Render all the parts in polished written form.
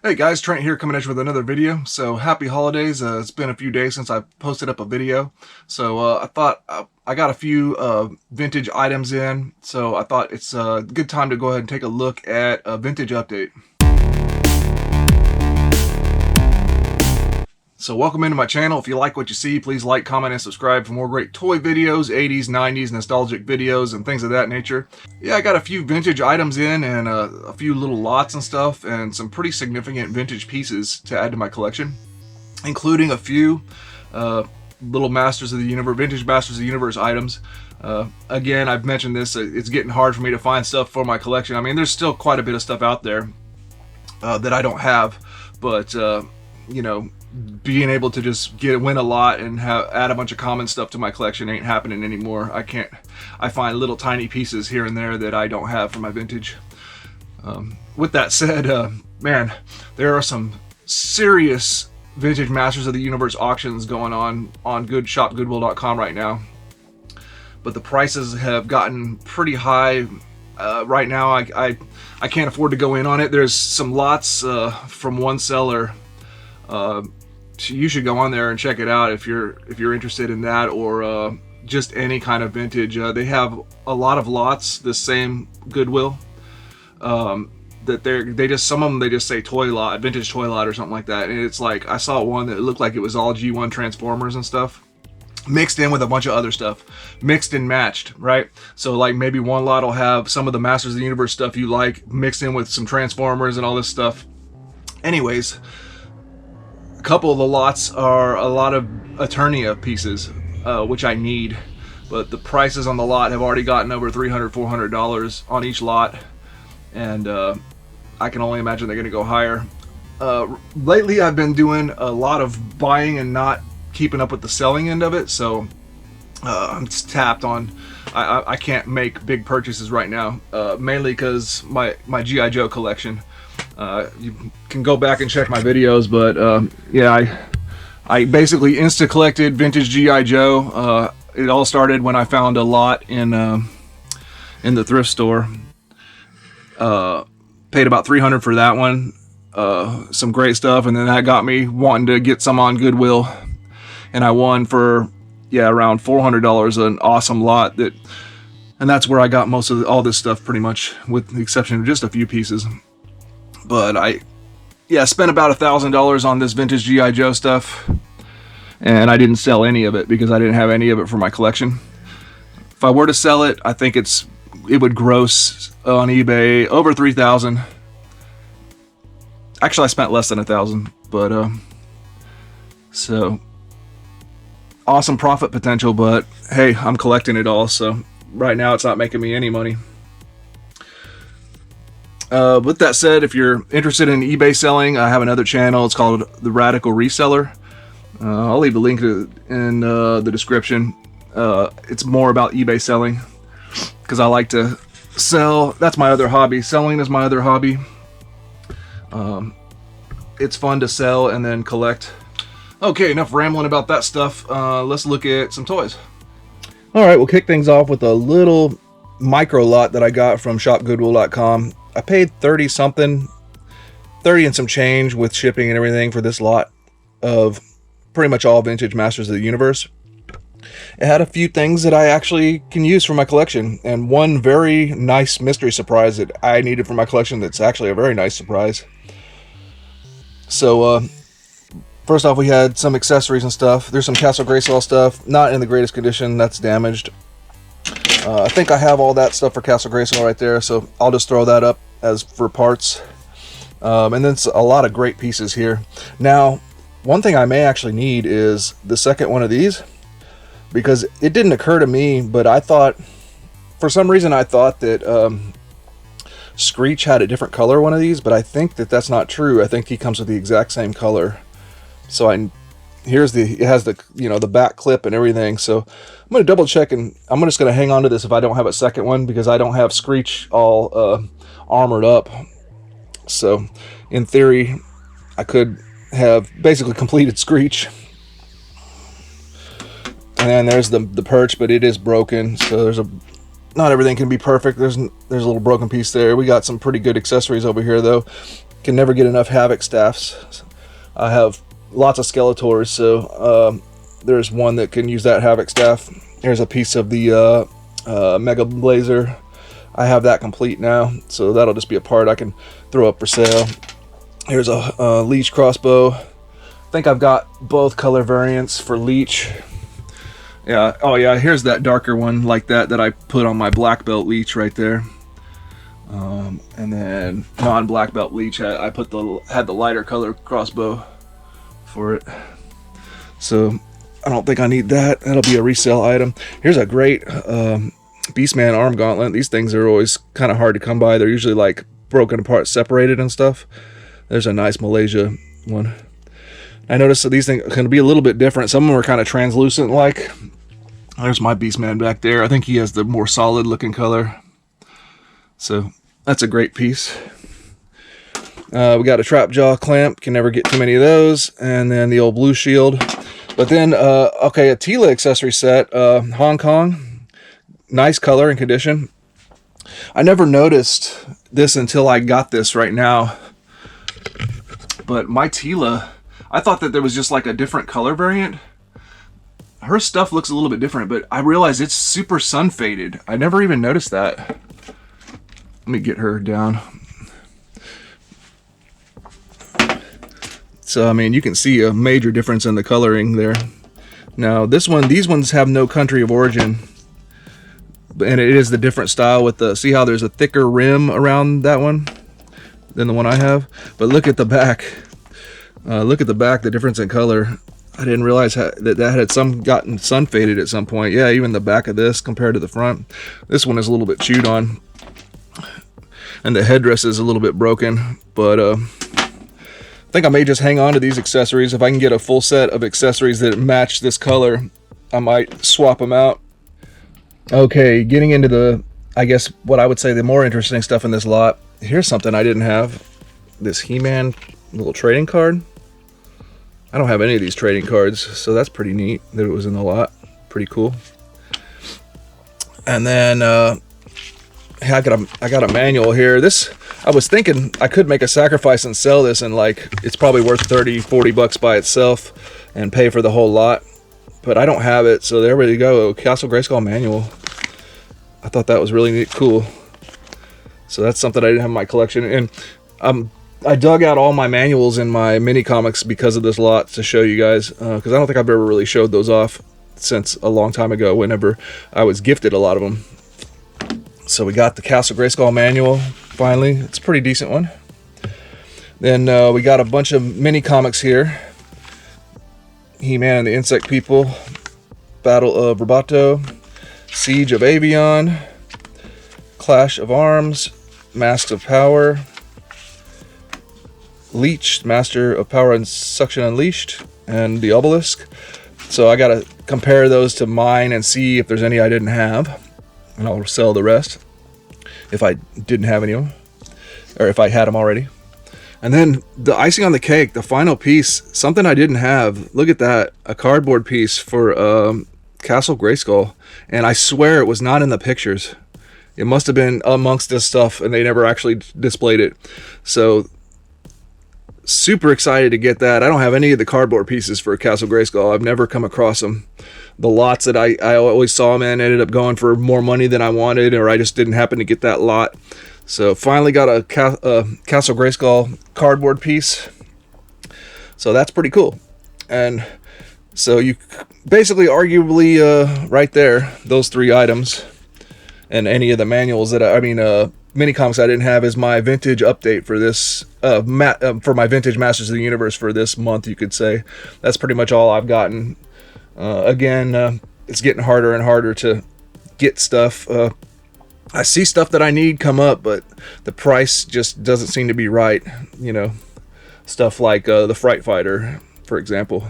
Hey guys, Trent here coming at you with another video. So happy holidays. It's been a few days since I posted up a video. So I thought I got a few vintage items in. So I thought it's a good time to go ahead and take a look at a vintage update. So welcome into my channel. If you like what you see, please like, comment, and subscribe for more great toy videos, 80s, 90s, nostalgic videos, and things of that nature. Yeah, I got a few vintage items in and a few little lots and stuff, and some pretty significant vintage pieces to add to my collection, including a few little Masters of the Universe, vintage Masters of the Universe items. Again, I've mentioned this, it's getting hard for me to find stuff for my collection. I mean, there's still quite a bit of stuff out there that I don't have, but you know, being able to just win a lot and add a bunch of common stuff to my collection ain't happening anymore. I find little tiny pieces here and there that I don't have for my vintage. With that said, man, there are some serious vintage Masters of the Universe auctions going on shopgoodwill.com right now, but the prices have gotten pretty high. Right now I can't afford to go in on it. There's some lots from one seller. You should go on there and check it out if you're interested in that, or just any kind of vintage. They have a lot of lots, the same Goodwill, that they just, some of them they just say toy lot, vintage toy lot or something like that, and it's like, I saw one that looked like it was all G1 Transformers and stuff mixed in with a bunch of other stuff, mixed and matched, right? So like maybe one lot will have some of the Masters of the Universe stuff you like mixed in with some Transformers and all this stuff. Anyways, a couple of the lots are a lot of Eternia pieces, which I need, but the prices on the lot have already gotten over $300, $400 on each lot, and I can only imagine they're going to go higher. Lately I've been doing a lot of buying and not keeping up with the selling end of it, so I'm just tapped on. I can't make big purchases right now, mainly because my G.I. Joe collection. You can go back and check my videos, but yeah, I basically insta-collected vintage G.I. Joe. It all started when I found a lot in the thrift store. Paid about $300 for that one. Some great stuff, and then that got me wanting to get some on Goodwill, and I won for, yeah, around $400, an awesome lot, and that's where I got most of all this stuff, pretty much, with the exception of just a few pieces. But I spent about $1,000 on this vintage G.I. Joe stuff, and I didn't sell any of it because I didn't have any of it for my collection. If I were to sell it, I think it would gross on eBay over $3,000. Actually, I spent less than $1,000, but so awesome profit potential. But hey, I'm collecting it all, so right now it's not making me any money. With that said, if you're interested in eBay selling, I have another channel. It's called The Radical Reseller. I'll leave a link in the description. It's more about eBay selling, because I like to sell. That's my other hobby. Selling is my other hobby. It's fun to sell and then collect. Okay, enough rambling about that stuff. Let's look at some toys. Alright, we'll kick things off with a little micro lot that I got from shopgoodwill.com. I paid 30 and some change with shipping and everything for this lot of pretty much all vintage Masters of the Universe. It had a few things that I actually can use for my collection, and one very nice mystery surprise that I needed for my collection that's actually a very nice surprise. So first off, we had some accessories and stuff. There's some Castle Grayskull stuff, not in the greatest condition, that's damaged. I think I have all that stuff for Castle Grayskull right there, so I'll just throw that up as for parts. And then a lot of great pieces here. Now, one thing I may actually need is the second one of these, because it didn't occur to me, but I thought, for some reason I thought that Screech had a different color one of these, but I think that that's not true. I think he comes with the exact same color. So it has the, you know, the back clip and everything. So I'm going to double check, and I'm just going to hang on to this if I don't have a second one, because I don't have Screech all armored up. So in theory, I could have basically completed Screech. And then there's the perch, but it is broken. So there's not everything can be perfect. There's a little broken piece there. We got some pretty good accessories over here though. can never get enough Havoc staffs. I have lots of Skeletors, so there's one that can use that Havoc staff. Here's a piece of the Mega Blazer. I have that complete now, so that'll just be a part I can throw up for sale. Here's a Leech crossbow. I think I've got both color variants for Leech. Yeah, oh yeah, here's that darker one like that I put on my black belt Leech right there. And then non-black belt Leech, I had the lighter color crossbow for it. So I don't think I need that. That'll be a resale item. Here's a great Beastman arm gauntlet. These things are always kind of hard to come by. They're usually like broken apart, separated and stuff. There's a nice Malaysia one. I noticed that these things can be a little bit different. Some of them are kind of translucent like. There's my Beastman back there. I think he has the more solid looking color. So that's a great piece. We got a trap jaw clamp. Can never get too many of those. And then the old blue shield. But then, okay, a Tila accessory set. Hong Kong. Nice color and condition. I never noticed this until I got this right now. But my Tila, I thought that there was just like a different color variant. Her stuff looks a little bit different, but I realized it's super sun faded. I never even noticed that. Let me get her down. So, I mean, you can see a major difference in the coloring there. Now, these ones have no country of origin. And it is the different style with the, see how there's a thicker rim around that one than the one I have? But look at the back. Look at the back, the difference in color. I didn't realize that had gotten sun faded at some point. Yeah, even the back of this compared to the front. This one is a little bit chewed on. And the headdress is a little bit broken. But I think I may just hang on to these accessories. If I can get a full set of accessories that match this color, I might swap them out. Okay, getting into the, I guess, what I would say the more interesting stuff in this lot. Here's something I didn't have. This He-Man little trading card. I don't have any of these trading cards, so that's pretty neat that it was in the lot. Pretty cool. And then I got a manual here. This, I was thinking I could make a sacrifice and sell this, and like it's probably worth 30-40 bucks by itself and pay for the whole lot. But I don't have it, so there we go. Castle Grayskull manual. I thought that was really neat, cool. So that's something I didn't have in my collection. And I dug out all my manuals in my mini comics because of this lot to show you guys, because I don't think I've ever really showed those off since a long time ago whenever I was gifted a lot of them. So we got the Castle Grayskull manual finally. It's a pretty decent one. Then we got a bunch of mini comics here. He-Man and the Insect People, Battle of Roboto, Siege of Avion, Clash of Arms, Masks of Power, Leech, Master of Power and Suction Unleashed, and the Obelisk. So I gotta compare those to mine and see if there's any I didn't have, and I'll sell the rest if I didn't have any of them, or if I had them already. And then the icing on the cake, the final piece, something I didn't have. Look at that, a cardboard piece for Castle Grayskull, and I swear it was not in the pictures. It must have been amongst this stuff, and they never actually displayed it. So super excited to get that. I don't have any of the cardboard pieces for Castle Grayskull. I've never come across them. The lots that I always saw them in ended up going for more money than I wanted, or I just didn't happen to get that lot. So finally got a Castle Grayskull cardboard piece. So that's pretty cool. And so you basically arguably right there, those three items and any of the manuals that mini comics I didn't have is my vintage update for this for my vintage Masters of the Universe for this month, you could say. That's pretty much all I've gotten. Again, it's getting harder and harder to get stuff. I see stuff that I need come up, but the price just doesn't seem to be right. You know, stuff like the Fright Fighter, for example.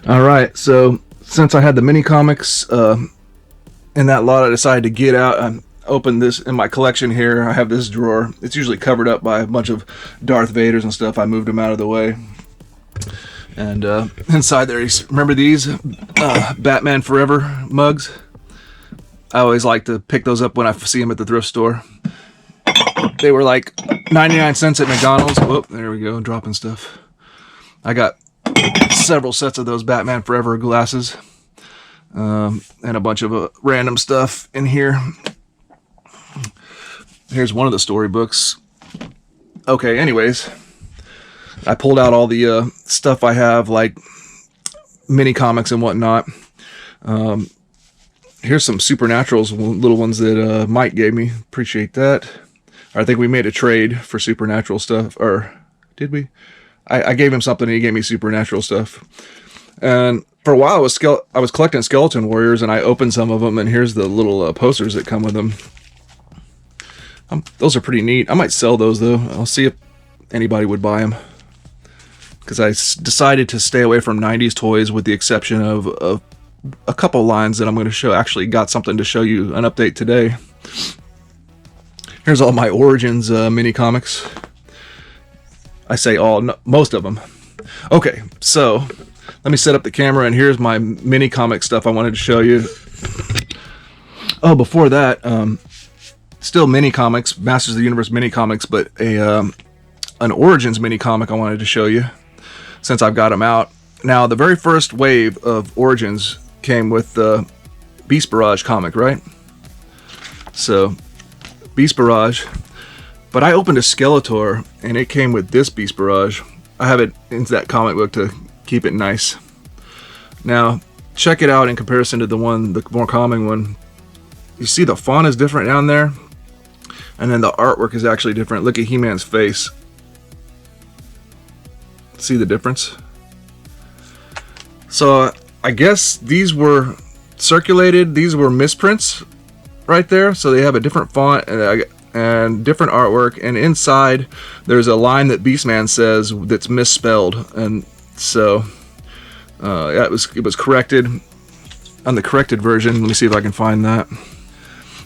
All right, so since I had the mini comics in that lot, I decided to get out and open this in my collection here. I have this drawer. It's usually covered up by a bunch of Darth Vaders and stuff. I moved them out of the way. And inside there, remember these Batman Forever mugs? I always like to pick those up when I see them at the thrift store. They were like 99 cents at McDonald's. Whoop, there we go, dropping stuff. I got several sets of those Batman Forever glasses. And a bunch of random stuff in here. Here's one of the storybooks. Okay, anyways, I pulled out all the stuff I have, like mini comics and whatnot. Here's some Supernaturals, little ones that Mike gave me. Appreciate that. I think we made a trade for Supernatural stuff, or did we? I gave him something and he gave me Supernatural stuff. And for a while I was collecting Skeleton Warriors, and I opened some of them, and here's the little posters that come with them. Those are pretty neat. I might sell those though. I'll see if anybody would buy them, because I decided to stay away from 90s toys, with the exception of a couple lines that I'm going to show. Actually got something to show you, an update today. Here's all my Origins mini comics. I say all, no, most of them. Okay, so let me set up the camera, and here's my mini comic stuff I wanted to show you. Oh, before that, still mini comics, Masters of the Universe mini comics, but an Origins mini comic I wanted to show you, since I've got them out. Now, the very first wave of Origins came with the Beast Barrage comic, right? So, Beast Barrage. But I opened a Skeletor, and it came with this Beast Barrage. I have it in that comic book to keep it nice. Now, check it out in comparison to the more common one. You see the font is different down there, and then the artwork is actually different. Look at He-Man's face. See the difference? So I guess these were circulated. These were misprints right there. So they have a different font and different artwork. And inside there's a line that Beastman says that's misspelled. And so yeah, it was corrected on the corrected version. Let me see if I can find that.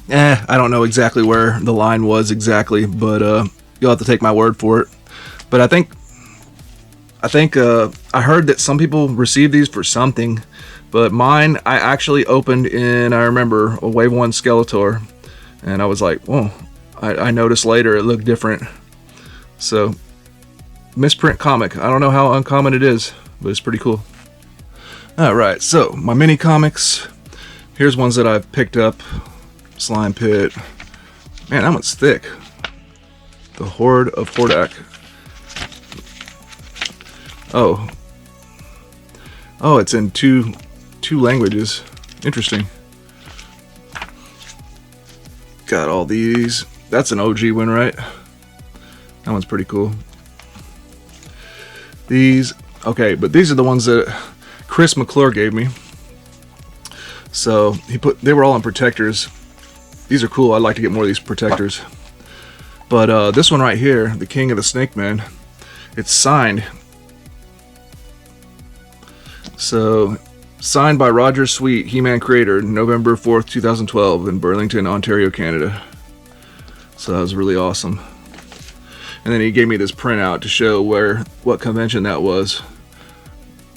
I don't know exactly where the line was exactly, but you'll have to take my word for it. But I think I heard that some people received these for something, but mine I actually opened in, I remember, a Wave 1 Skeletor, and I was like, whoa, I noticed later it looked different. So, misprint comic. I don't know how uncommon it is, but it's pretty cool. Alright, so my mini comics. Here's ones that I've picked up. Slime Pit. Man, that one's thick. The Horde of Hordak. Oh, it's in two languages. Interesting. Got all these. That's an OG one, right? That one's pretty cool. These, okay, but these are the ones that Chris McClure gave me. So they were all in protectors. These are cool. I'd like to get more of these protectors. But this one right here, the King of the Snake Man, it's signed. So, signed by Roger Sweet, He-Man creator, November 4th, 2012, in Burlington, Ontario, Canada. So that was really awesome. And then he gave me this printout to show what convention that was.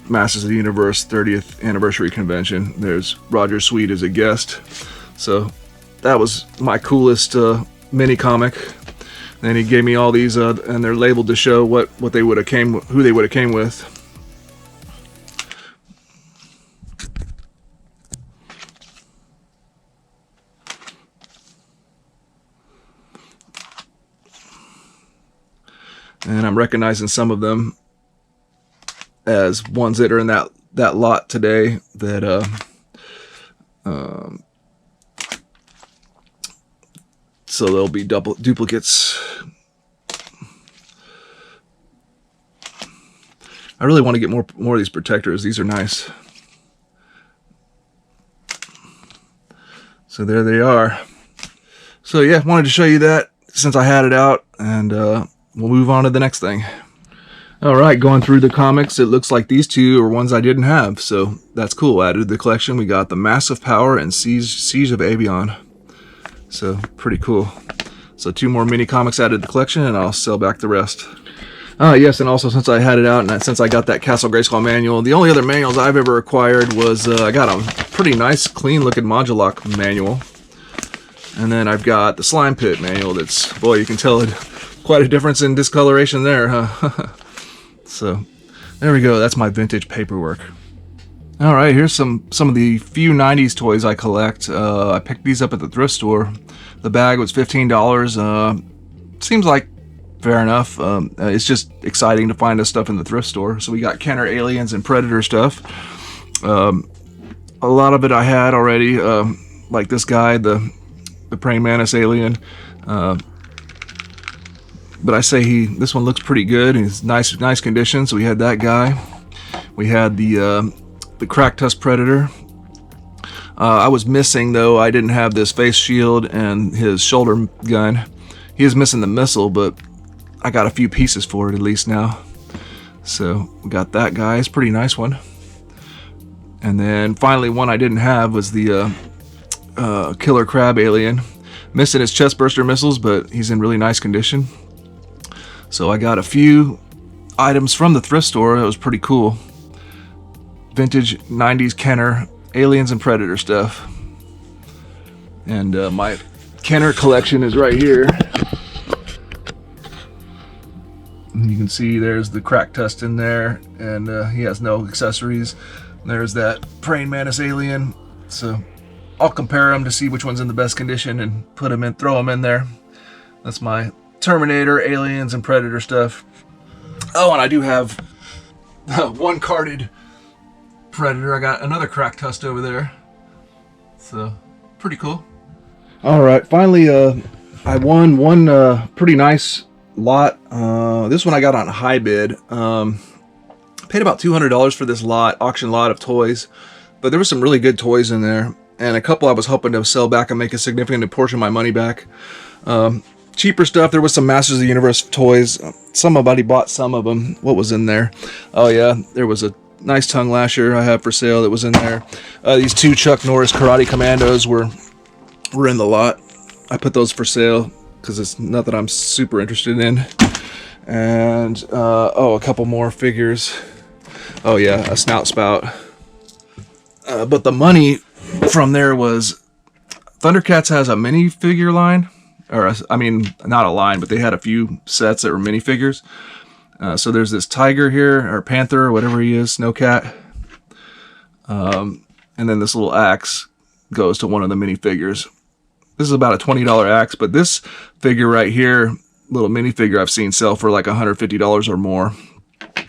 Masters of the Universe 30th Anniversary Convention. There's Roger Sweet as a guest. So that was my coolest mini comic. Then he gave me all these, and they're labeled to show what they would have who they would have came with. And I'm recognizing some of them as ones that are in that lot today that so there'll be duplicates. I really want to get more of these protectors. These are nice. So there they are. So yeah, wanted to show you that since I had it out, and we'll move on to the next thing. Alright, going through the comics, it looks like these two are ones I didn't have, so that's cool. Added to the collection. We got the Massive Power and Siege of Avion. So, pretty cool. So, 2 more mini comics added to the collection, and I'll sell back the rest. Yes, and also since I had it out, and since I got that Castle Grayskull manual, the only other manuals I've ever acquired was, I got a pretty nice, clean-looking Modulock manual. And then I've got the slime pit manual. That's, boy, you can tell quite a difference in discoloration there, huh? So there we go. That's my vintage paperwork. All right, here's some of the few 90s toys I collect. I picked these up at the thrift store. The bag was $15. Seems like fair enough. It's just exciting to find this stuff in the thrift store. So we got Kenner Aliens and Predator stuff. A lot of it I had already, like this guy, the praying mantis alien. But I say this one looks pretty good. He's nice condition. So we had that guy. We had the crack tusk predator. I was missing, though. I didn't have this face shield and his shoulder gun. He is missing the missile, but I got a few pieces for it at least now. So we got that guy. It's a pretty nice one. And then finally, one I didn't have was the killer crab alien. Missing his chest burster missiles, but he's in really nice condition. So I got a few items from the thrift store. It was pretty cool. Vintage 90s Kenner aliens and predator stuff. And my Kenner collection is right here. And you can see there's the crack tusk in there, and he has no accessories. There's that praying mantis alien. So I'll compare them to see which one's in the best condition and throw them in there. That's my Terminator, aliens, and predator stuff. Oh, and I do have one carded predator. I got another crack tusk over there. So pretty cool. All right, finally, I won one pretty nice lot. This one I got on high bid. Paid about $200 for this auction lot of toys, but there were some really good toys in there, and a couple I was hoping to sell back and make a significant portion of my money back. Cheaper stuff. There was some Masters of the Universe toys. Somebody bought some of them. What was in there? Oh yeah, there was a nice tongue lasher I have for sale that was in there. These two Chuck Norris Karate Commandos were in the lot. I put those for sale because it's nothing I'm super interested in. And a couple more figures. Oh yeah, a snout spout. But the money from there was Thundercats has a minifigure line. Or, I mean, not a line, but they had a few sets that were minifigures. So there's this tiger here, or panther, or whatever he is, snowcat. And then this little axe goes to one of the minifigures. This is about a $20 axe, but this figure right here, little minifigure, I've seen sell for like $150 or more.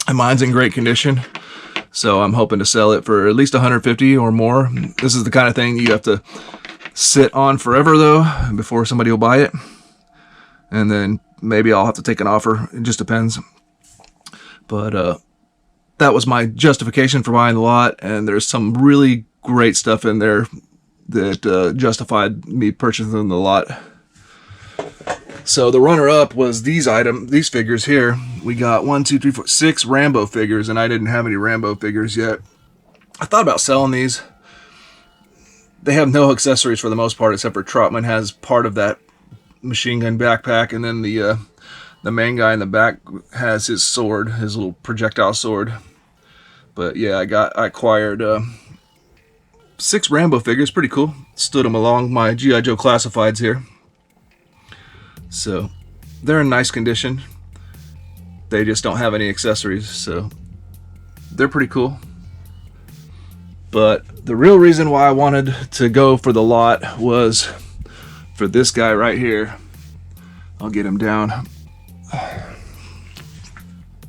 And mine's in great condition, so I'm hoping to sell it for at least $150 or more. This is the kind of thing you have to sit on forever, though, before somebody will buy it. And then maybe I'll have to take an offer. It just depends. But that was my justification for buying the lot, and there's some really great stuff in there that justified me purchasing the lot. So the runner-up was these figures here. We got 1, 2, 3, 4, 6 Rambo figures, and I didn't have any Rambo figures yet. I thought about selling these. They have no accessories for the most part, except for Trotman has part of that machine gun backpack, and then the main guy in the back has his sword, his little projectile sword. But yeah, I acquired 6 Rambo figures, pretty cool. Stood them along my G.I. Joe classifieds here. So they're in nice condition. They just don't have any accessories, so they're pretty cool. But the real reason why I wanted to go for the lot was for this guy right here. I'll get him down.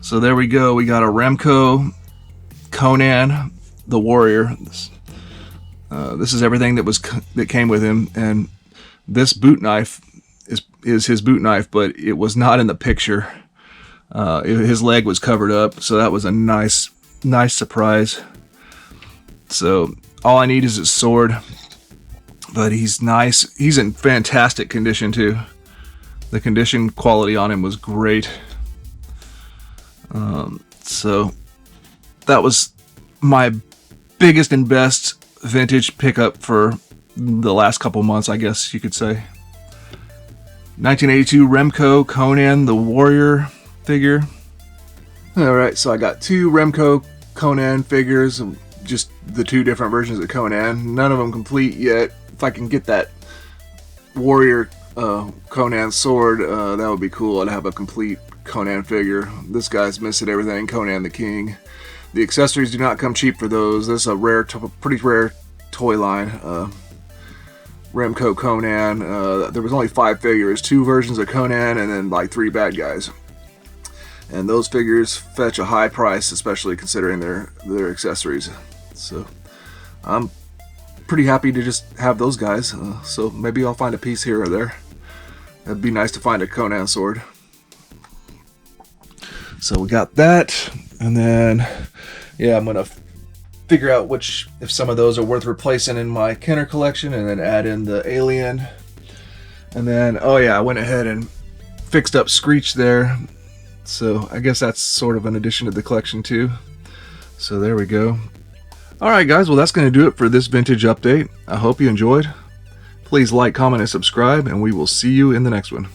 So there we go. We got a Remco Conan, the Warrior. This is everything that came with him, and this boot knife is his boot knife, but it was not in the picture. His leg was covered up, so that was a nice surprise. So all I need is his sword, but he's nice. He's in fantastic condition too. The condition quality on him was great. So that was my biggest and best vintage pickup for the last couple months, I guess you could say. 1982 Remco Conan, the Warrior figure. Alright, so I got 2 Remco Conan figures, just the 2 different versions of Conan. None of them complete yet. If I can get that warrior Conan sword, that would be cool. I'd have a complete Conan figure. This guy's missing everything. Conan the King. The accessories do not come cheap for those. This is a rare, pretty rare toy line. Remco Conan. There was only 5 figures, 2 versions of Conan, and then like 3 bad guys. And those figures fetch a high price, especially considering their accessories. So I'm pretty happy to just have those guys. So maybe I'll find a piece here or there. It'd be nice to find a Conan sword. So we got that, and then yeah, I'm gonna figure out if some of those are worth replacing in my Kenner collection, and then add in the Alien. And then, oh yeah, I went ahead and fixed up Screech there. So I guess that's sort of an addition to the collection too. So there we go. Alright guys, well that's going to do it for this vintage update. I hope you enjoyed. Please like, comment, and subscribe, and we will see you in the next one.